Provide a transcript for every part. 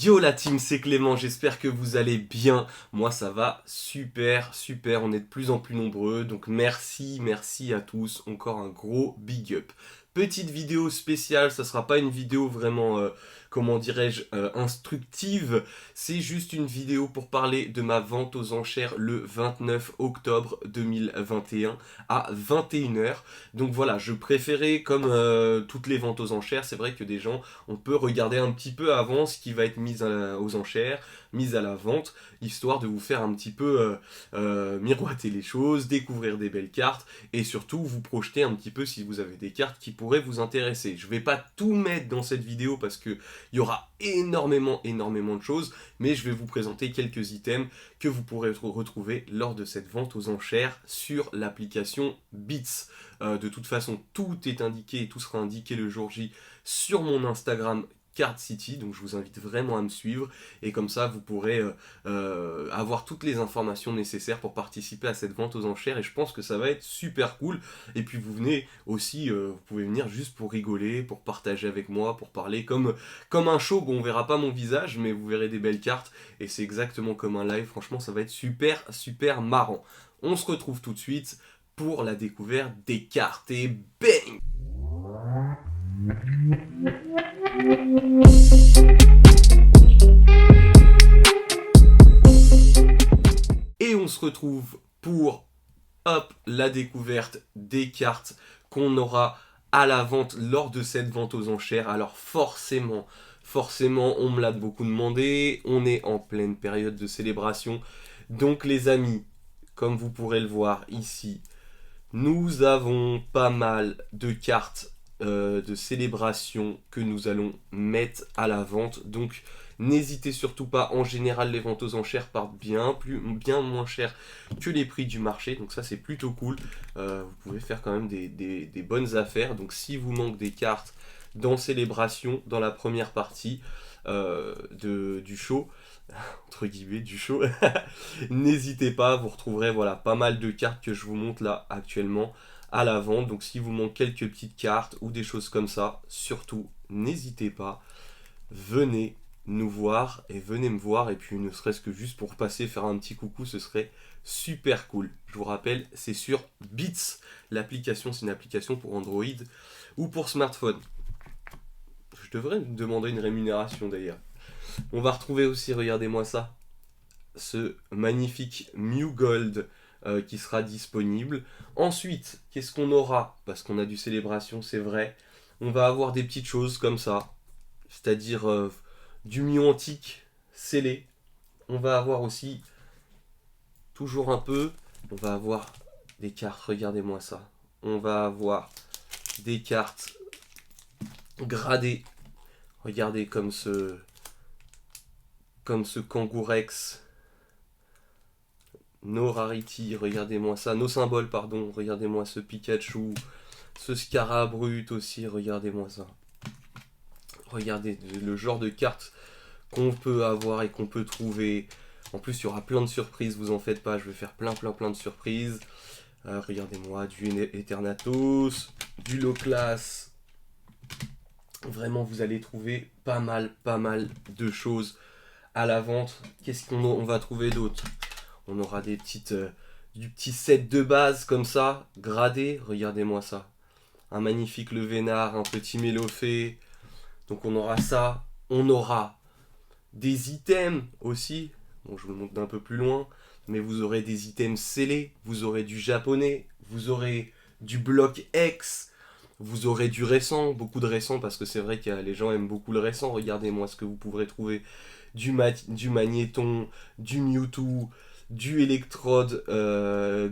Yo la team, c'est Clément, j'espère que vous allez bien. Moi ça va super, on est de plus en plus nombreux, donc merci à tous, encore un gros big up. Petite vidéo spéciale, ça sera pas une vidéo vraiment, comment dirais-je, instructive, c'est juste une vidéo pour parler de ma vente aux enchères le 29 octobre 2021 à 21h. Donc voilà, je préférais, comme toutes les ventes aux enchères, c'est vrai que des gens, on peut regarder un petit peu avant ce qui va être mis aux enchères, mis à la vente, histoire de vous faire un petit peu miroiter les choses, découvrir des belles cartes, et surtout vous projeter un petit peu si vous avez des cartes qui pourraient vous intéresser. Je vais pas tout mettre dans cette vidéo parce que il y aura énormément de choses, mais je vais vous présenter quelques items que vous pourrez retrouver lors de cette vente aux enchères sur l'application Beats. De toute façon, tout est indiqué et tout sera indiqué le jour J sur mon Instagram Card City, donc je vous invite vraiment à me suivre et comme ça vous pourrez avoir toutes les informations nécessaires pour participer à cette vente aux enchères et je pense que ça va être super cool. Et puis vous venez aussi, vous pouvez venir juste pour rigoler, pour partager avec moi, pour parler comme un show. Bon, on verra pas mon visage mais vous verrez des belles cartes et c'est exactement comme un live. Franchement ça va être super marrant. On se retrouve tout de suite pour la découverte des cartes et bang! Et on se retrouve pour la découverte des cartes qu'on aura à la vente lors de cette vente aux enchères. Alors forcément, on me l'a beaucoup demandé, on est en pleine période de célébration. Donc les amis, comme vous pourrez le voir ici, nous avons pas mal de cartes de célébration que nous allons mettre à la vente. Donc n'hésitez surtout pas, en général les ventes aux enchères partent bien moins cher que les prix du marché. Donc ça c'est plutôt cool. Vous pouvez faire quand même des bonnes affaires. Donc si vous manque des cartes dans célébration, dans la première partie du show, entre guillemets du show, n'hésitez pas, vous retrouverez voilà, pas mal de cartes que je vous montre là actuellement à la vente. Donc si vous manque quelques petites cartes ou des choses comme ça, surtout n'hésitez pas, venez nous voir et venez me voir, et puis ne serait-ce que juste pour passer faire un petit coucou, ce serait super cool. Je vous rappelle, c'est sur Beats, l'application, c'est une application pour Android ou pour smartphone. Je devrais me demander une rémunération d'ailleurs. On va retrouver aussi, regardez-moi ça, ce magnifique Mew Gold qui sera disponible. Ensuite, qu'est-ce qu'on aura? Parce qu'on a du célébration, c'est vrai. On va avoir des petites choses comme ça, c'est-à-dire du Mew antique scellé. On va avoir aussi, toujours un peu, on va avoir des cartes, regardez-moi ça. On va avoir des cartes gradées. Regardez comme ce Kangourex. No Rarity, regardez-moi ça. Nos symboles, pardon. Regardez-moi ce Pikachu. Ce Scarabrut aussi, regardez-moi ça. Regardez le genre de cartes qu'on peut avoir et qu'on peut trouver. En plus, il y aura plein de surprises, vous en faites pas. Je vais faire plein de surprises. Regardez-moi, du Eternatus, du Low Class. Vraiment, vous allez trouver pas mal de choses à la vente. Qu'est-ce qu'on va trouver d'autre? On aura du petit set de base comme ça, gradé. Regardez-moi ça. Un magnifique Levénard, un petit Mélophée. Donc on aura ça. On aura des items aussi. Bon, je vous le montre d'un peu plus loin. Mais vous aurez des items scellés. Vous aurez du japonais. Vous aurez du bloc X. Vous aurez du récent. Beaucoup de récent parce que c'est vrai que les gens aiment beaucoup le récent. Regardez-moi ce que vous pourrez trouver. Du Magnéton, du Mewtwo, du Electrode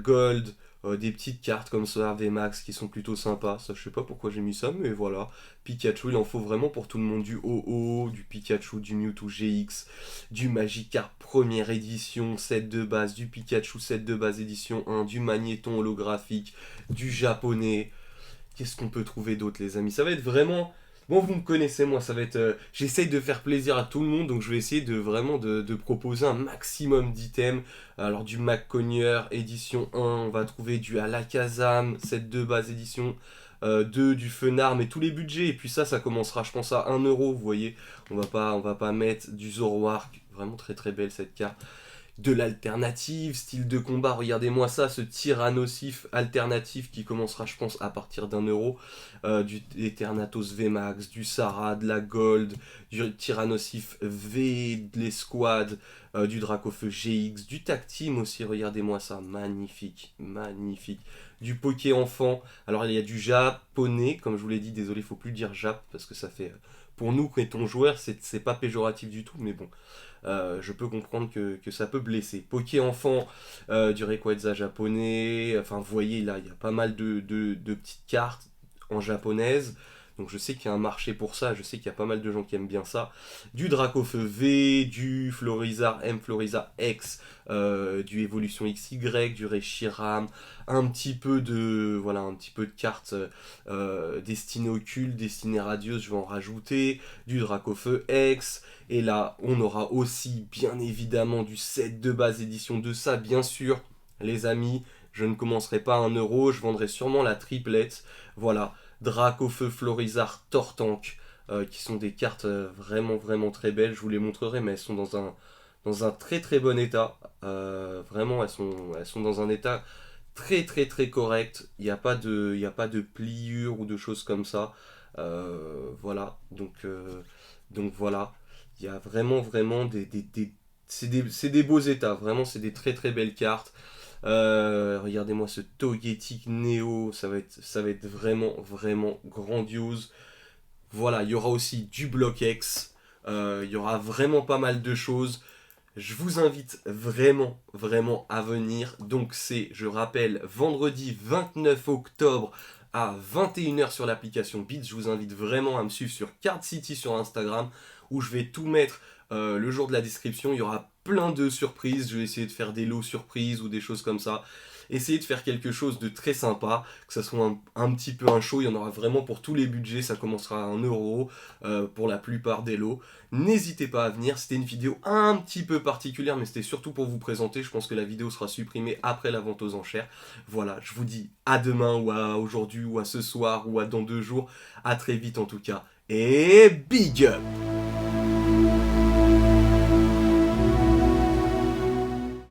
Gold, des petites cartes comme ça, VMAX qui sont plutôt sympas. Ça, je sais pas pourquoi j'ai mis ça, mais voilà. Pikachu, il en faut vraiment pour tout le monde. Du OO, du Pikachu, du Mewtwo GX, du Magikarp première édition, set de base, du Pikachu set de base édition 1, du Magnéton holographique, du japonais. Qu'est-ce qu'on peut trouver d'autre, les amis? Ça va être vraiment... Bon, vous me connaissez, moi, ça va être... j'essaye de faire plaisir à tout le monde, donc je vais essayer de vraiment de proposer un maximum d'items. Alors, du McConnier, édition 1, on va trouver du Alakazam, set de base édition 2 du Fenarm et tous les budgets. Et puis ça commencera, je pense, à 1€. Vous voyez, on va pas mettre du Zoroark. Vraiment très très belle cette carte. De l'alternative, style de combat, regardez-moi ça, ce Tyrannosif alternatif qui commencera, je pense, à partir d'1€, du Eternatus VMAX, du Sarah, de la Gold, du Tyrannosif V, de l'escouade, du Dracofeu GX, du Tactime aussi, regardez-moi ça, magnifique, magnifique. Du Poké Enfant, alors il y a du japonais, comme je vous l'ai dit, désolé, il faut plus dire Jap, parce que ça fait, pour nous, quand on joueur, c'est pas péjoratif du tout, mais bon. Je peux comprendre que ça peut blesser. Poké Enfant, du Rayquaza japonais, enfin vous voyez là, il y a pas mal de petites cartes en japonaise. Donc je sais qu'il y a un marché pour ça, je sais qu'il y a pas mal de gens qui aiment bien ça. Du Dracofeu V, du Florizard M, Florizard X, du Evolution XY, du Reshiram, un petit peu de voilà, un petit peu de cartes destinées occultes, destinées radieuses, je vais en rajouter, du Dracofeu X, et là on aura aussi bien évidemment du set de base édition de ça, bien sûr, les amis. Je ne commencerai pas à 1€, je vendrai sûrement la triplette. Voilà, Dracofeu, Florizard, Tortank, qui sont des cartes vraiment vraiment très belles. Je vous les montrerai, mais elles sont dans un très très bon état. Vraiment, elles sont dans un état très très très correct. Il y a pas de pliures ou de choses comme ça. Voilà, donc voilà. Il y a vraiment vraiment c'est des beaux états. Vraiment, c'est des très très belles cartes. Regardez-moi ce Togetic Neo, ça va être vraiment, vraiment grandiose. Voilà, il y aura aussi du Block X, il y aura vraiment pas mal de choses. Je vous invite vraiment, vraiment à venir. Donc c'est, je rappelle, vendredi 29 octobre à 21h sur l'application Beats. Je vous invite vraiment à me suivre sur Card City sur Instagram, où je vais tout mettre le jour de la description. Il y aura plein de surprises. Je vais essayer de faire des lots surprises ou des choses comme ça. Essayer de faire quelque chose de très sympa, que ça soit un petit peu un show. Il y en aura vraiment pour tous les budgets. Ça commencera à 1€ pour la plupart des lots. N'hésitez pas à venir. C'était une vidéo un petit peu particulière, mais c'était surtout pour vous présenter. Je pense que la vidéo sera supprimée après la vente aux enchères. Voilà, je vous dis à demain ou à aujourd'hui ou à ce soir ou à dans 2 jours. À très vite en tout cas. Et big up!